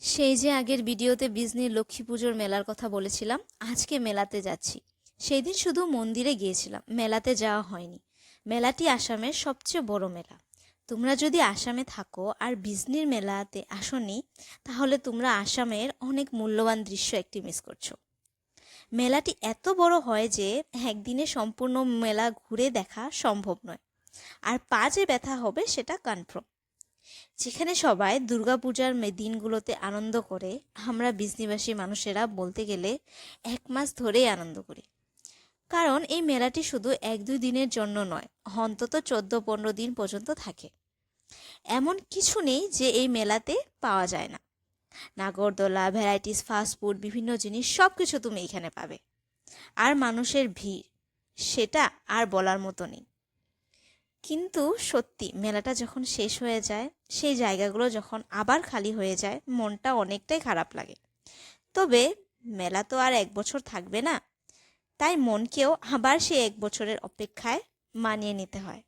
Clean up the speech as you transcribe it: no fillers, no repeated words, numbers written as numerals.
সেই যে আগের ভিডিওতে বিজনির লক্ষ্মী পুজোর মেলার কথা বলেছিলাম, আজকে মেলাতে যাচ্ছি। সেই দিন শুধু মন্দিরে গিয়েছিলাম, মেলাতে যাওয়া হয়নি। মেলাটি আসামের সবচেয়ে বড় মেলা। তোমরা যদি আসামে থাকো আর বিজনির মেলাতে আসনি, তাহলে তোমরা আসামের অনেক মূল্যবান দৃশ্য একটি মিস করছো। মেলাটি এত বড় হয় যে একদিনে সম্পূর্ণ মেলা ঘুরে দেখা সম্ভব নয়। আর পা যে ব্যথা হবে সেটা কনফার্ম। যেখানে সবাই দুর্গাপূজার দিনগুলোতে আনন্দ করে, আমরা বিজনিবাসী মানুষেরা বলতে গেলে 1 মাস ধরেই আনন্দ করি। কারণ এই মেলাটি শুধু 1-2 দিনের জন্য নয়, অন্তত 14-15 দিন পর্যন্ত থাকে। এমন কিছু নেই যে এই মেলাতে পাওয়া যায় না। নাগরদোলা, ভ্যারাইটিস, ফাস্টফুড, বিভিন্ন জিনিস সব কিছু তুমি এখানে পাবে। আর মানুষের ভিড়, সেটা আর বলার মতো নেই। কিন্তু সত্যি মেলাটা যখন শেষ হয়ে যায়, সেই জায়গাগুলো যখন আবার খালি হয়ে যায়, মনটা অনেকটাই খারাপ লাগে। তবে মেলা তো আর 1 বছর থাকবে না, তাই মনকেও আবার সেই 1 বছরের অপেক্ষায় মানিয়ে নিতে হয়।